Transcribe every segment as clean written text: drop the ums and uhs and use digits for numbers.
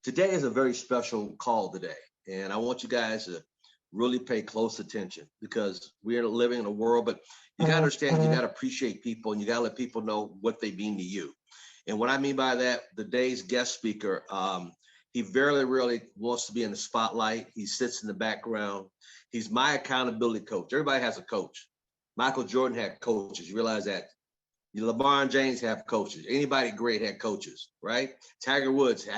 Today is a very special call today, and I want you guys to really pay close attention because we are living in a world, but you got to understand, you got to appreciate people and you got to let people know what they mean to you. And what I mean by that, today's guest speaker, he very rarely wants to be in the spotlight. He sits in the background. He's my accountability coach. Everybody has a coach. Michael Jordan had coaches. You realize that? LeBron James have coaches. Anybody great had coaches, right? Tiger Woods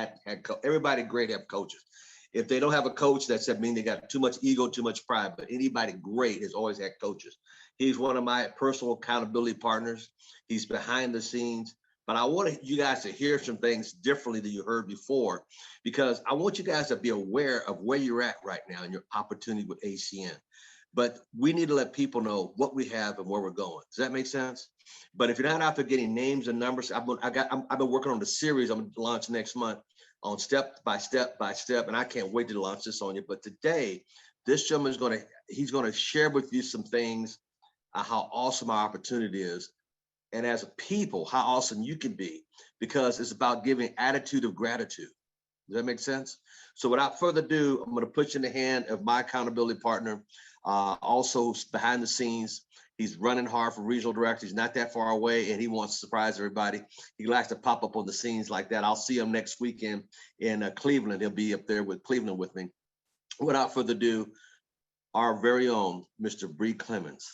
everybody great have coaches. If they don't have a coach, that's that mean they got too much ego, too much pride. But anybody great has always had coaches. He's one of my personal accountability partners. He's behind the scenes. But I want you guys to hear some things differently than you heard before, because I want you guys to be aware of where you're at right now and your opportunity with ACN. But we need to let people know what we have and where we're going. Does that make sense? But if you're not out there getting names and numbers, I've been working on the series I'm going to launch next month on step by step by step, and I can't wait to launch this on you. But today, this gentleman is he's going to share with you some things, how awesome our opportunity is, and as a people, how awesome you can be, because it's about giving attitude of gratitude. Does that make sense? So without further ado, I'm going to put you in the hand of my accountability partner, also behind the scenes. He's running hard for regional director. He's not that far away, and he wants to surprise everybody. He likes to pop up on the scenes like that. I'll see him next weekend in Cleveland. He'll be up there with Cleveland with me. Without further ado, our very own Mr. Bree Clemmons.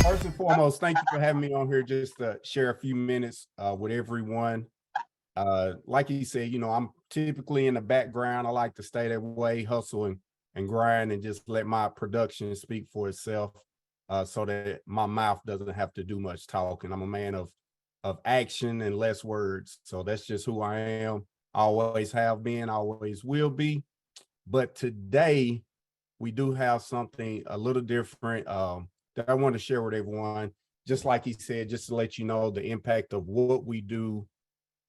First and foremost, thank you for having me on here just to share a few minutes with everyone. Like he said, I'm typically in the background. I like to stay that way, hustle and grind, and just let my production speak for itself, so that my mouth doesn't have to do much talking. I'm a man of action and less words. So that's just who I am. Always have been, always will be. But today we do have something a little different that I want to share with everyone. Just like he said, just to let you know the impact of what we do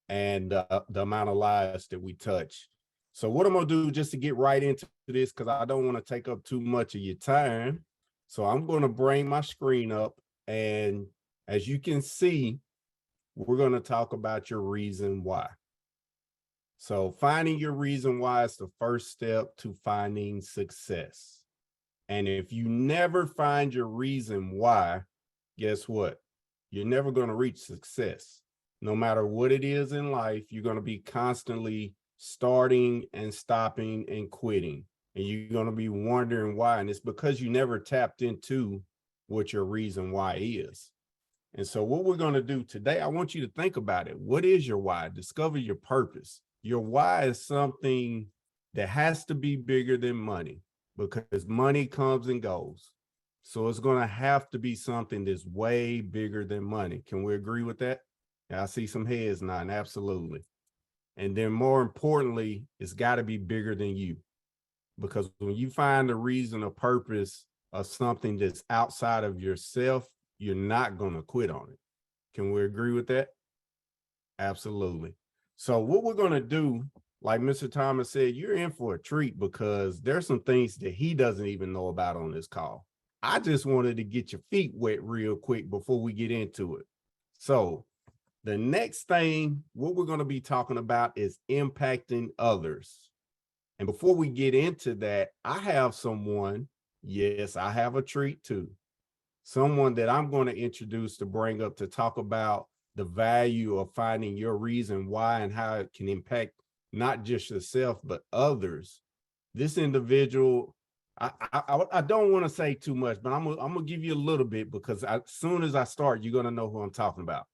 and the amount of lives that we touch. So what I'm going to do just to get right into this, because I don't want to take up too much of your time. So I'm going to bring my screen up. And as you can see, we're going to talk about your reason why. So finding your reason why is the first step to finding success. And if you never find your reason why, guess what? You're never going to reach success. No matter what it is in life, you're going to be constantly starting and stopping and quitting. And you're going to be wondering why. And it's because you never tapped into what your reason why is. And so what we're going to do today, I want you to think about it. What is your why? Discover your purpose. Your why is something that has to be bigger than money, because money comes and goes. So it's going to have to be something that's way bigger than money. Can we agree with that? Yeah, I see some heads nodding. Absolutely. And then more importantly, it's got to be bigger than you, because when you find the reason or purpose of something that's outside of yourself, you're not going to quit on it. Can we agree with that? Absolutely. So what we're going to do, like Mr. Thomas said, you're in for a treat, because there's some things that he doesn't even know about on this call. I just wanted to get your feet wet real quick before we get into it. So the next thing, what we're going to be talking about is impacting others. And before we get into that, I have someone, yes, I have a treat too. Someone that I'm going to introduce to bring up to talk about the value of finding your reason why and how it can impact not just yourself, but others. This individual, I don't want to say too much, but I'm gonna give you a little bit, because as soon as I start, you're gonna know who I'm talking about.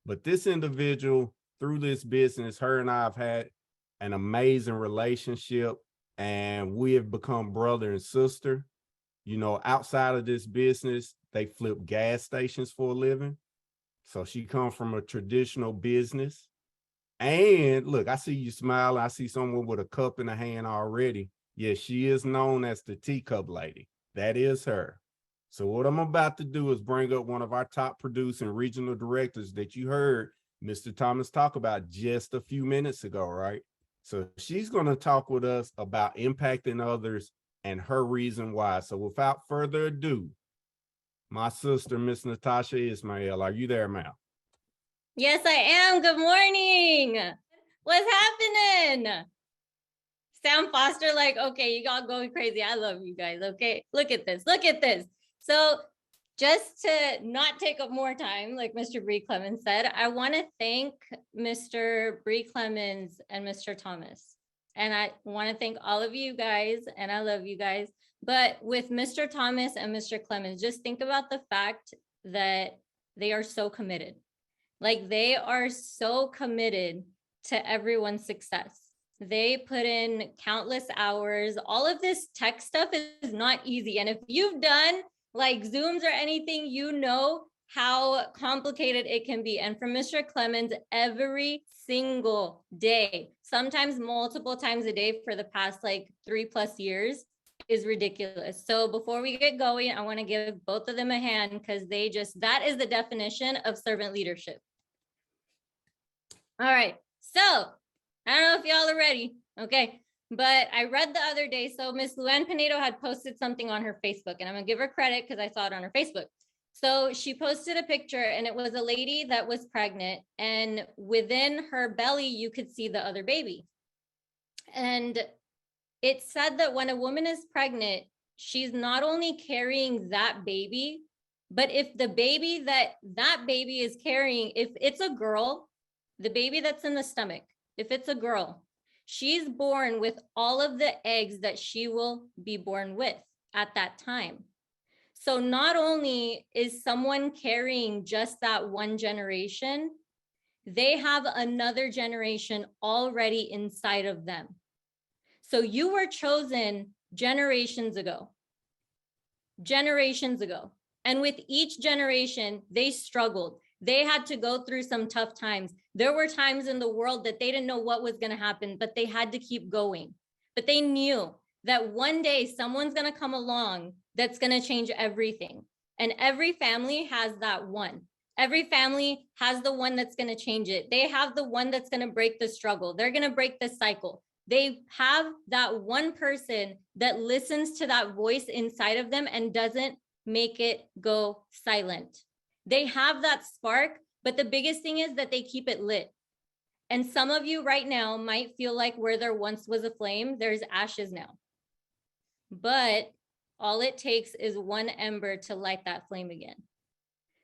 But this individual, through this business, her and I have had an amazing relationship, and we have become brother and sister. Outside of this business, they flip gas stations for a living. So she comes from a traditional business. And look, I see you smiling. I see someone with a cup in the hand already. Yes, she is known as the teacup lady. That is her. So what I'm about to do is bring up one of our top producing regional directors that you heard Mr. Thomas talk about just a few minutes ago, right? So she's going to talk with us about impacting others and her reason why. So without further ado, my sister, Miss Natasha Ismail, are you there, ma'am? Yes, I am. Good morning. What's happening? Sam Foster, like, okay, you got going crazy. I love you guys. Okay, look at this. Look at this. So just to not take up more time, like Mr. Jebre Clemmons said, I want to thank Mr. Jebre Clemmons and Mr. Thomas. And I want to thank all of you guys, and I love you guys. But with Mr. Thomas and Mr. Clemmons, just think about the fact that they are so committed. Like, they are so committed to everyone's success. They put in countless hours. All of this tech stuff is not easy. And if you've done like Zooms or anything, you know how complicated it can be. And from Mr. Clemmons, every single day, sometimes multiple times a day for the past like 3+ years, is ridiculous. So before we get going, I want to give both of them a hand, because that is the definition of servant leadership. All right, so I don't know if y'all are ready, okay? But I read the other day, so Miss Luann Pinedo had posted something on her Facebook, and I'm gonna give her credit because I saw it on her Facebook. So she posted a picture, and it was a lady that was pregnant, and within her belly, you could see the other baby. And it said that when a woman is pregnant, she's not only carrying that baby, but if the baby that baby is carrying, if it's a girl, the baby that's in the stomach, if it's a girl, she's born with all of the eggs that she will be born with at that time. So not only is someone carrying just that one generation, they have another generation already inside of them. So you were chosen generations ago. And with each generation, they struggled. They had to go through some tough times. There were times in the world that they didn't know what was going to happen, but they had to keep going. But they knew that one day someone's going to come along that's going to change everything. And every family has that one. Every family has the one that's going to change it. They have the one that's going to break the struggle. They're going to break the cycle. They have that one person that listens to that voice inside of them and doesn't make it go silent. They have that spark, but the biggest thing is that they keep it lit. And some of you right now might feel like where there once was a flame, there's ashes now. But all it takes is one ember to light that flame again.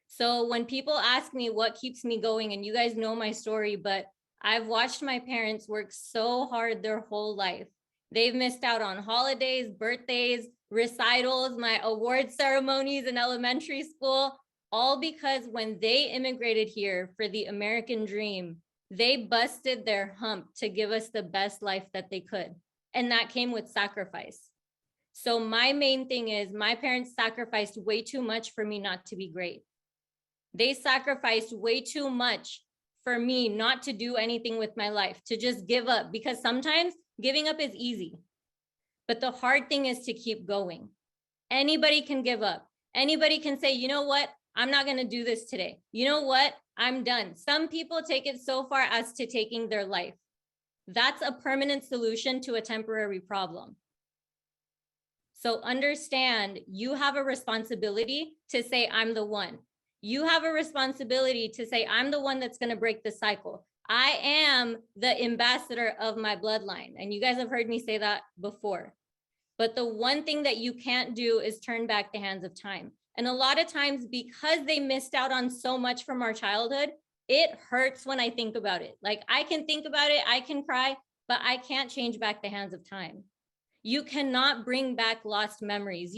So when people ask me what keeps me going, and you guys know my story, but I've watched my parents work so hard their whole life. They've missed out on holidays, birthdays, recitals, my award ceremonies in elementary school, all because when they immigrated here for the American dream, they busted their hump to give us the best life that they could. And that came with sacrifice. So my main thing is my parents sacrificed way too much for me not to be great. They sacrificed way too much for me not to do anything with my life, to just give up, because sometimes giving up is easy. But the hard thing is to keep going. Anybody can give up. Anybody can say, you know what? I'm not going to do this today. You know what? I'm done. Some people take it so far as to taking their life. That's a permanent solution to a temporary problem. So understand, you have a responsibility to say, I'm the one. You have a responsibility to say, I'm the one that's going to break the cycle. I am the ambassador of my bloodline. And you guys have heard me say that before. But the one thing that you can't do is turn back the hands of time. And a lot of times, because they missed out on so much from our childhood, it hurts when I think about it. Like, I can think about it, I can cry, but I can't change back the hands of time. You cannot bring back lost memories,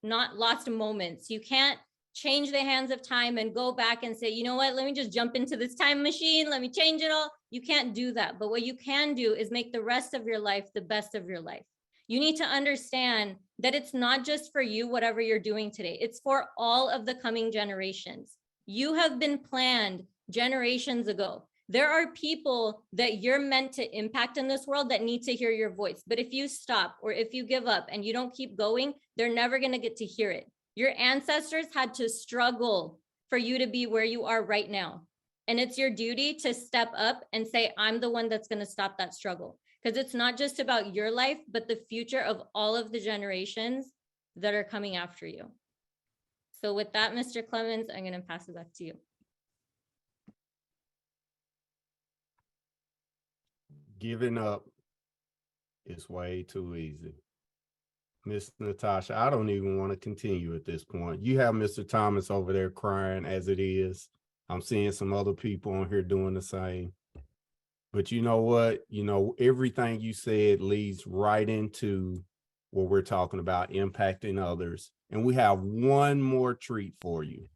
not lost moments. You can't change the hands of time and go back and say, you know what, let me just jump into this time machine, let me change it all. You can't do that. But what you can do is make the rest of your life the best of your life. You need to understand that it's not just for you, whatever you're doing today. It's for all of the coming generations. You have been planned generations ago. There are people that you're meant to impact in this world that need to hear your voice. But if you stop, or if you give up and you don't keep going, they're never going to get to hear it. Your ancestors had to struggle for you to be where you are right now. And it's your duty to step up and say, I'm the one that's going to stop that struggle. because it's not just about your life, but the future of all of the generations that are coming after you. So with that, Mr. Clemmons, I'm going to pass it back to you. Giving up is way too easy. Miss Natasha, I don't even want to continue at this point. You have Mr. Thomas over there crying as it is. I'm seeing some other people on here doing the same. But you know what? You know, everything you said leads right into what we're talking about, impacting others. And we have one more treat for you.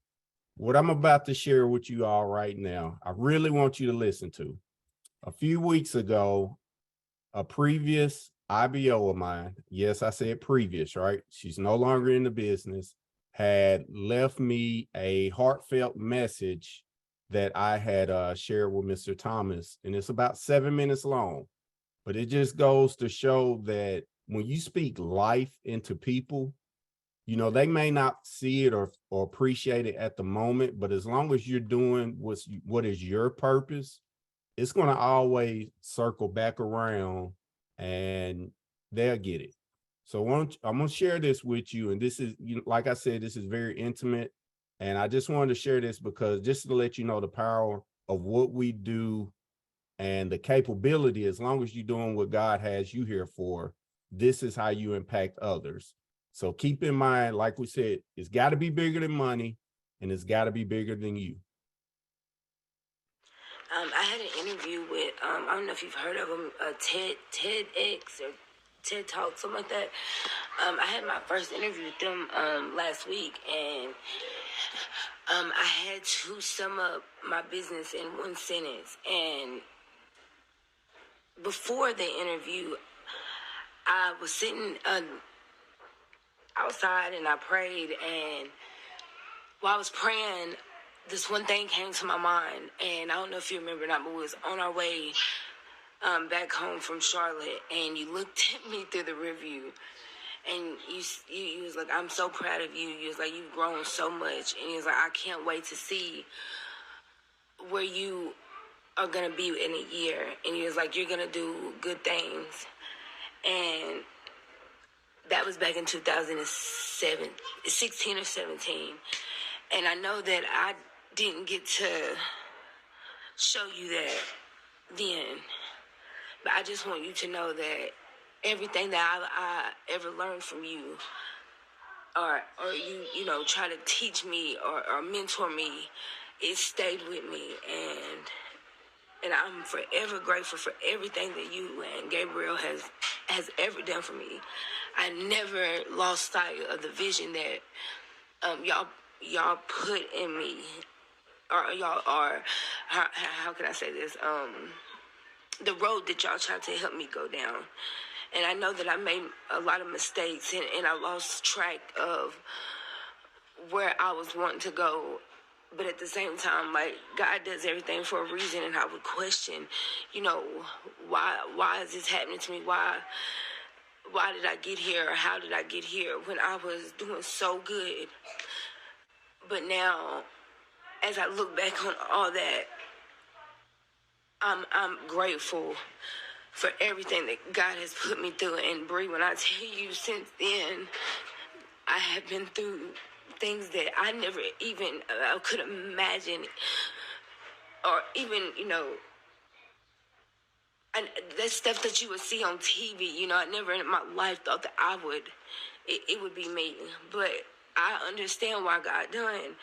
What I'm about to share with you all right now, I really want you to listen to. A few weeks ago, a previous IBO of mine, yes, I said previous, right? She's no longer in the business, had left me a heartfelt message that I had shared with Mr. Thomas, and it's about 7 minutes long. But it just goes to show that when you speak life into people, you know, they may not see it or appreciate it at the moment, but as long as you're doing what is your purpose, it's going to always circle back around and they'll get it. So I'm going to share this with you. And this is, like I said, this is very intimate. And I just wanted to share this because just to let you know the power of what we do and the capability, as long as you're doing what God has you here for, this is how you impact others. So keep in mind, like we said, it's got to be bigger than money and it's got to be bigger than you. I had an interview with, I don't know if you've heard of him, TEDx or TED Talk, something like that. I had my first interview with them last week, and I had to sum up my business in one sentence. And before the interview, I was sitting outside and I prayed, and while I was praying, this one thing came to my mind, and I don't know if you remember or not, but we was on our way back home from Charlotte, and you looked at me through the review, and you was like, I'm so proud of you. You was like, you've grown so much, and you was like, I can't wait to see where you are going to be in a year, and you was like, you're going to do good things. And that was back in 2016 or 17, and I know that I didn't get to show you that then, but I just want you to know that everything that I ever learned from you, or you know, try to teach me or mentor me, it stayed with me, and I'm forever grateful for everything that you and Gabriel has ever done for me. I never lost sight of the vision that y'all put in me. Or y'all are, how can I say this? The road that y'all tried to help me go down. And I know that I made a lot of mistakes and I lost track of where I was wanting to go. But at the same time, like, God does everything for a reason, and I would question, you know, why is this happening to me? Why did I get here? Or how did I get here when I was doing so good? But now, as I look back on all that, I'm grateful for everything that God has put me through. And Bree, when I tell you, since then, I have been through things that I never even could imagine, or even, you know, and that stuff that you would see on TV. You know, I never in my life thought that it would be me. But I understand why God done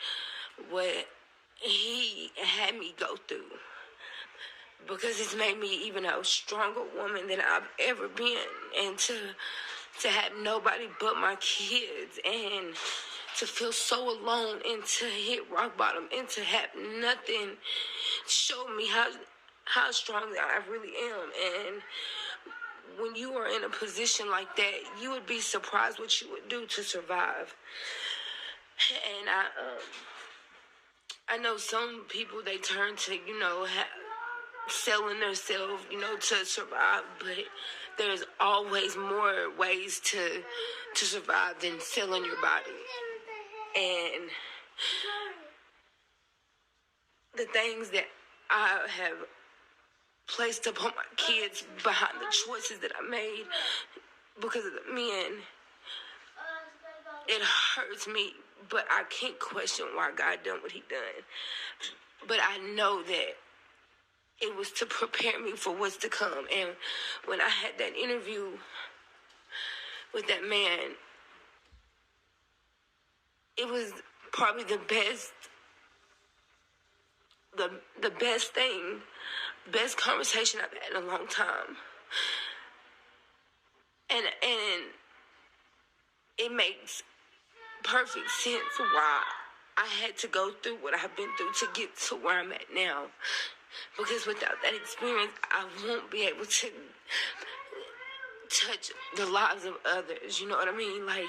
what He had me go through, because it's made me even a stronger woman than I've ever been. And to have nobody but my kids, and to feel so alone, and to hit rock bottom, and to have nothing show me how strong I really am. And when you are in a position like that, you would be surprised what you would do to survive. And I know some people, they turn to, you know, selling themselves, you know, to survive, but there's always more ways to survive than selling your body. And the things that I have placed upon my kids behind the choices that I made because of the men. It hurts me, but I can't question why God done what he done. But I know that it was to prepare me for what's to come. And when I had that interview with that man, it was probably the best thing, best conversation I've had in a long time. And it makes perfect sense why I had to go through what I've been through to get to where I'm at now. Because without that experience, I won't be able to touch the lives of others. You know what I mean? Like,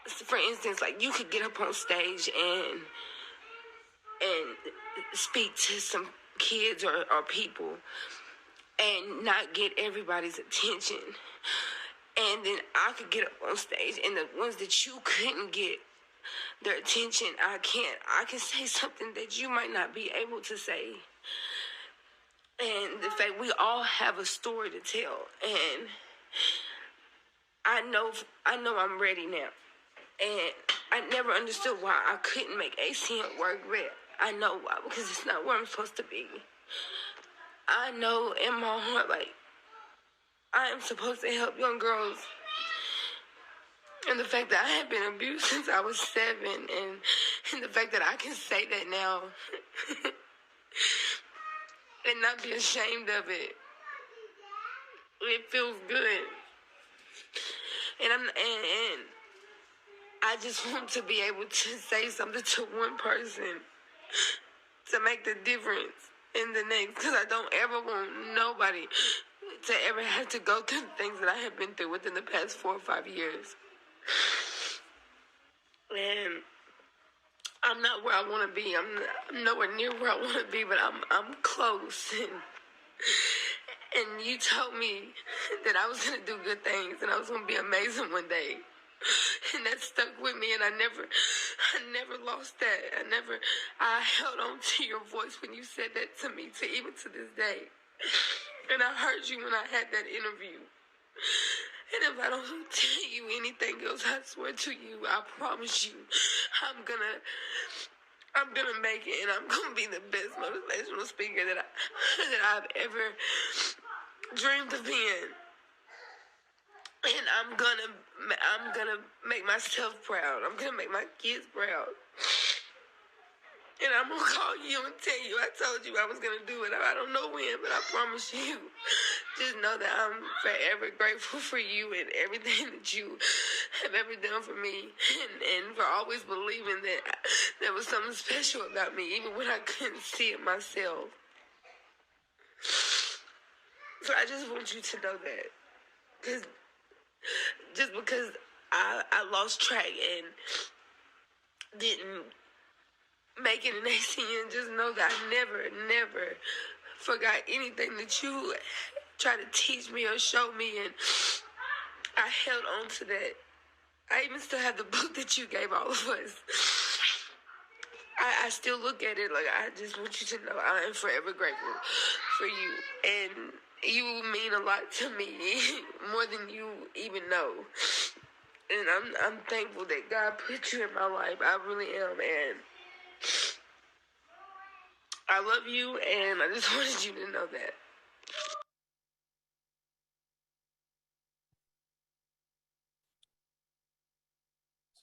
for instance, like you could get up on stage and speak to some kids or people and not get everybody's attention. And then I could get up on stage and the ones that you couldn't get their attention, I can say something that you might not be able to say. And the fact we all have a story to tell. And I know I'm ready now. And I never understood why I couldn't make ACM work, but I know why, because it's not where I'm supposed to be. I know in my heart, like, I am supposed to help young girls. And the fact that I have been abused since I was 7, and the fact that I can say that now and not be ashamed of it, it feels good. And I just want to be able to say something to one person to make the difference in the next, because I don't ever want nobody to ever have to go through the things that I have been through within the past 4 or 5 years. And I'm not where I want to be. I'm nowhere near where I want to be, but I'm close. And you told me that I was going to do good things and I was going to be amazing one day. And that stuck with me, and I never lost that. I held on to your voice when you said that to me, even to this day. And I heard you when I had that interview. And if I don't tell you anything else, I swear to you, I promise you, I'm gonna make it, and I'm gonna be the best motivational speaker that I've ever dreamed of being. And I'm gonna make myself proud. I'm gonna make my kids proud. And I'm gonna call you and tell you I told you I was gonna do it. I don't know when, but I promise you. Just know that I'm forever grateful for you and everything that you have ever done for me, and for always believing that there was something special about me, even when I couldn't see it myself. So I just want you to know that, because I lost track and didn't make it an ACN, just know that I never forgot anything that you tried to teach me or show me, and I held on to that. I even still have the book that you gave all of us. I still look at it like, I just want you to know I am forever grateful for you, and you mean a lot to me, more than you even know. And I'm thankful that God put you in my life. I really am, and I love you, and I just wanted you to know that.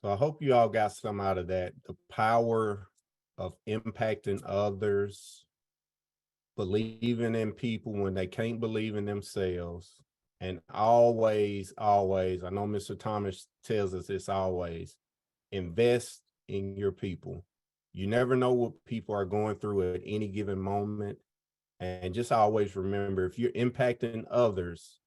So I hope you all got some out of that. The power of impacting others, believing in people when they can't believe in themselves, and always, I know Mr. Thomas tells us this always, invest in your people. You never know what people are going through at any given moment. And just always remember, if you're impacting others,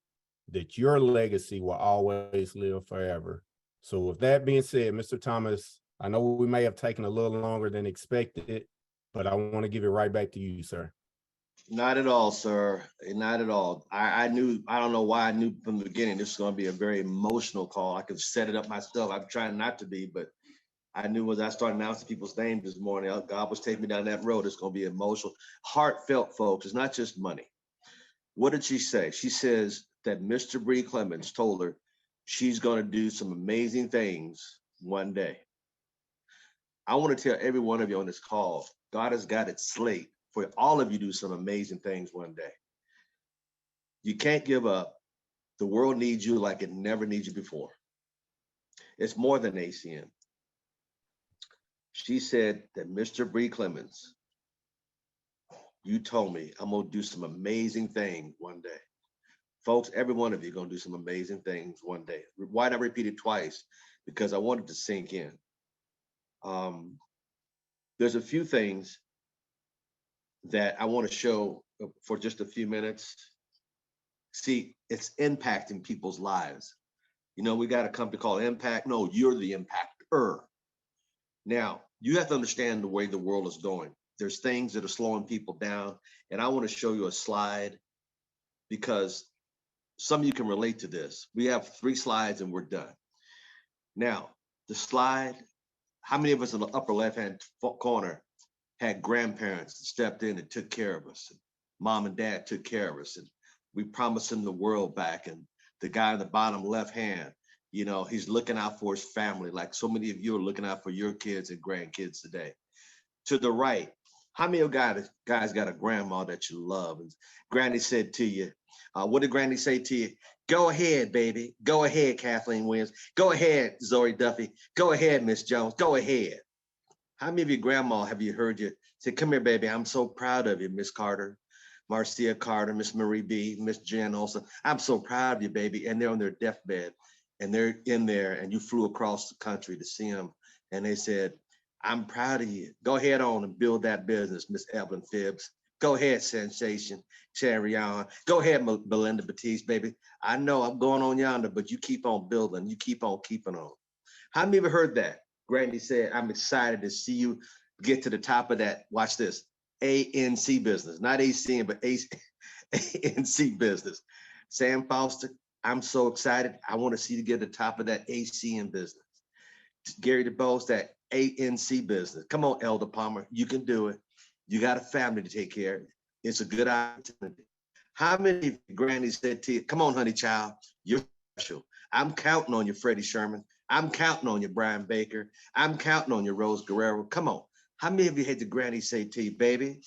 that your legacy will always live forever. So with that being said, Mr. Thomas, I know we may have taken a little longer than expected, but I want to give it right back to you, sir. Not at all, sir. Not at all. I don't know why I knew from the beginning this was going to be a very emotional call. I could set it up myself. I'm trying not to be, but I knew as I started announcing people's names this morning, God was taking me down that road. It's going to be emotional, heartfelt, folks. It's not just money. What did she say? She says that Mr. Bree Clemmons told her she's going to do some amazing things one day. I want to tell every one of you on this call, God has got it slate for all of you to do some amazing things one day. You can't give up. The world needs you like it never needs you before. It's more than ACN. She said that Mr. Bree Clemmons, you told me I'm going to do some amazing things one day. Folks, every one of you are going to do some amazing things one day. Why did I repeat it twice? Because I wanted to sink in. There's a few things that I want to show for just a few minutes. See, it's impacting people's lives. You know, we got a company called Impact. No, you're the impactor. Now, you have to understand the way the world is going. There's things that are slowing people down. And I want to show you a slide because some of you can relate to this. We have 3 slides and we're done. Now, the slide, how many of us in the upper left-hand corner had grandparents that stepped in and took care of us? And mom and dad took care of us. And we promised them the world back. And the guy in the bottom left hand, you know, he's looking out for his family, like so many of you are looking out for your kids and grandkids today. To the right, how many of you guys got a grandma that you love? And Granny said to you, what did Granny say to you? Go ahead, baby. Go ahead, Kathleen Williams. Go ahead, Zoe Duffy. Go ahead, Miss Jones. Go ahead. How many of your grandma have you heard you say, come here, baby. I'm so proud of you, Miss Carter, Marcia Carter, Miss Marie B, Miss Jen Olson. I'm so proud of you, baby. And they're on their deathbed and they're in there and you flew across the country to see them. And they said, I'm proud of you. Go ahead on and build that business, Miss Evelyn Phibbs. Go ahead, Sensation, Cherry on. Go ahead, Belinda Batiste, baby. I know I'm going on yonder, but you keep on building. You keep on keeping on. How many of you heard that? Granny said, I'm excited to see you get to the top of that. Watch this. ANC business, not ACN, but ANC business. Sam Foster, I'm so excited. I want to see you get to the top of that ACN business. Gary DeBose, that ANC business. Come on, Elder Palmer, you can do it. You got a family to take care of. It's a good opportunity. How many grannies said to you, come on, honey child, you're special. I'm counting on you, Freddie Sherman. I'm counting on you, Brian Baker. I'm counting on you, Rose Guerrero. Come on. How many of you had the granny say to you, baby,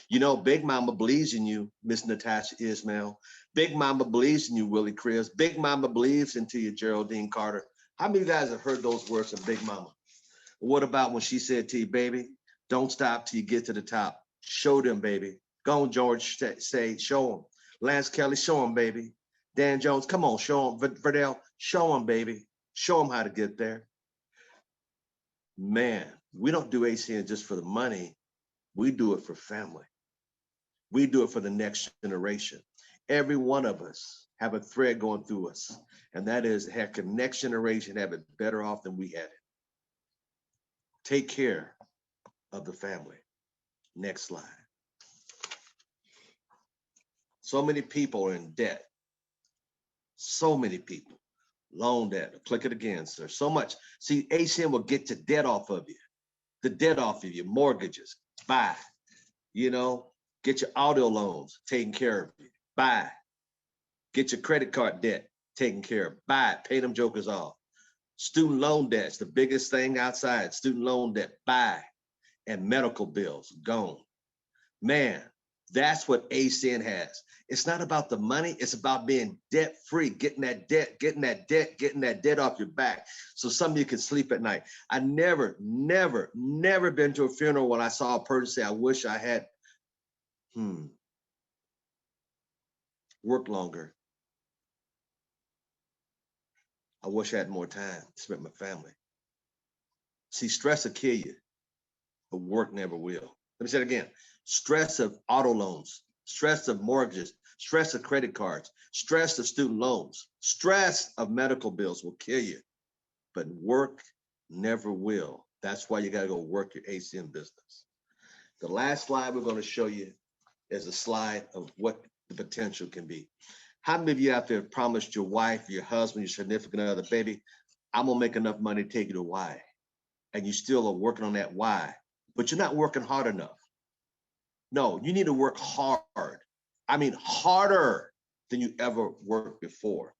you know, Big Mama believes in you, Miss Natasha Ismail. Big Mama believes in you, Willie Chris. Big Mama believes into you, Geraldine Carter. How many of you guys have heard those words from Big Mama? What about when she said to you, baby, don't stop till you get to the top. Show them, baby. Go on, George, say, show them. Lance Kelly, show them, baby. Dan Jones, come on, show them. Verdell, show them, baby. Show them how to get there. Man, we don't do ACN just for the money. We do it for family. We do it for the next generation. Every one of us have a thread going through us, and that is have the next generation have it better off than we had it. Take care of the family. Next slide. So many people are in debt. So many people. Loan debt. Click it again, sir. So much. See, ACN will get your debt off of you. The debt off of you. Mortgages. Buy. You know, get your auto loans taken care of. Buy. Get your credit card debt taken care of. Buy. Pay them jokers off. Student loan debt's the biggest thing outside. Student loan debt. Buy. And medical bills. Gone. Man, that's what ACN has. It's not about the money. It's about being debt free, getting that debt off your back. So some of you can sleep at night. I never been to a funeral when I saw a person say, I wish I had worked longer. I wish I had more time to spend with my family. See, stress will kill you, but work never will. Let me say it again. Stress of auto loans, stress of mortgages, stress of credit cards, stress of student loans, stress of medical bills will kill you, but work never will. That's why you got to go work your ACN business. The last slide we're going to show you is a slide of what the potential can be. How many of you out there have promised your wife, your husband, your significant other, baby, I'm going to make enough money to take you to Hawaii? and you still are working on that why, but you're not working hard enough. No, you need to work hard. I mean, harder than you ever worked before.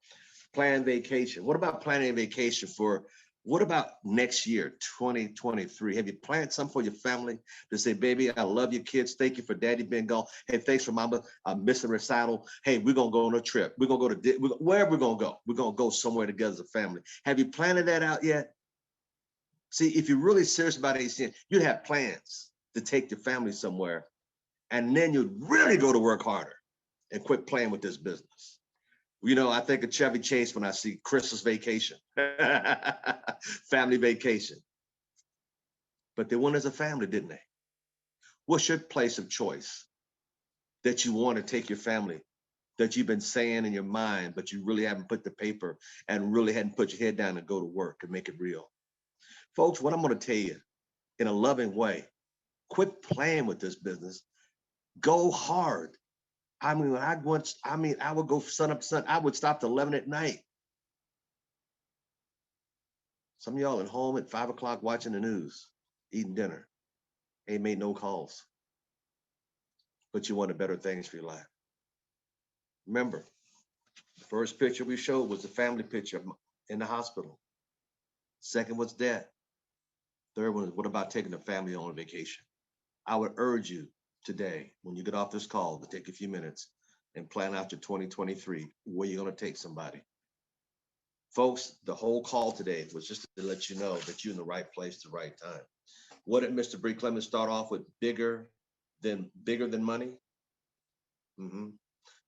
Plan vacation. What about planning a vacation for, what about next year, 2023? Have you planned something for your family to say, baby, I love your kids. Thank you for daddy being gone. Hey, thanks for mama missing recital. Hey, we're going to go on a trip. We're going to go to, wherever we're going to go. We're going to go somewhere together as a family. Have you planned that out yet? See, if you're really serious about anything, you'd have plans to take your family somewhere, and then you'd really go to work harder and quit playing with this business. You know, I think of Chevy Chase when I see Christmas vacation, family vacation. But they went as a family, didn't they? What's your place of choice that you want to take your family, that you've been saying in your mind, but you really haven't put the paper and really hadn't put your head down and go to work and make it real? Folks, what I'm going to tell you in a loving way, quit playing with this business. Go hard. I mean, I would go sun up to sun. I would stop till 11 at night. Some of y'all at home at 5 o'clock watching the news, eating dinner. Ain't made no calls. But you wanted better things for your life. Remember, the first picture we showed was the family picture in the hospital. Second was death. Third one is, what about taking the family on a vacation? I would urge you today, when you get off this call, to take a few minutes and plan out your 2023, where you're going to take somebody. Folks, the whole call today was just to let you know that you're in the right place at the right time. What did Mr. Bree Clemmons start off with? Bigger than money?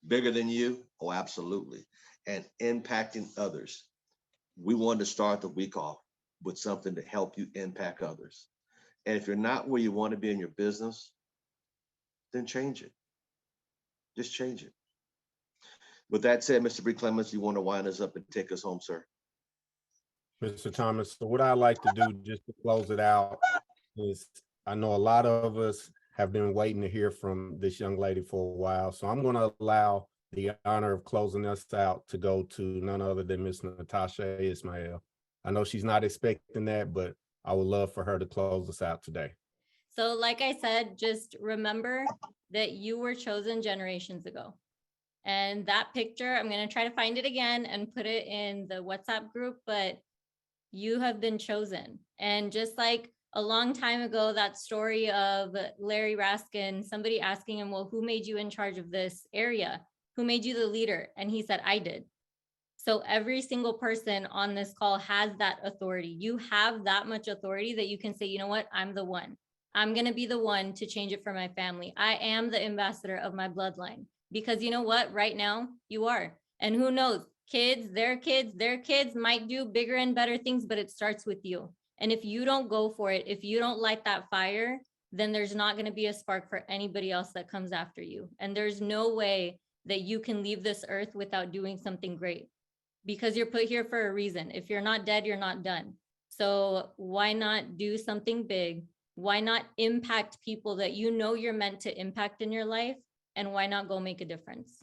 Bigger than you? Oh, absolutely. And impacting others. We wanted to start the week off with something to help you impact others. And if you're not where you want to be in your business, then change it. Just change it. With that said, Mr. Bree Clemmons, you want to wind us up and take us home, sir? Mr. Thomas, so what I like to do just to close it out is, I know a lot of us have been waiting to hear from this young lady for a while. So I'm going to allow the honor of closing us out to go to none other than Miss Natasha Ismail. I know she's not expecting that, but I would love for her to close us out today. So like I said, just remember that you were chosen generations ago. And that picture, I'm going to try to find it again and put it in the WhatsApp group, but you have been chosen. And just like a long time ago, that story of Larry Raskin, somebody asking him, well, who made you in charge of this area? Who made you the leader? And he said, I did. So every single person on this call has that authority. You have that much authority that you can say, you know what? I'm the one. I'm going to be the one to change it for my family. I am the ambassador of my bloodline. Because you know what? Right now, you are. And who knows? Their kids might do bigger and better things, but it starts with you. And if you don't go for it, if you don't light that fire, then there's not going to be a spark for anybody else that comes after you. And there's no way that you can leave this earth without doing something great, because you're put here for a reason. If you're not dead, you're not done. So why not do something big? Why not impact people that you know you're meant to impact in your life? And why not go make a difference?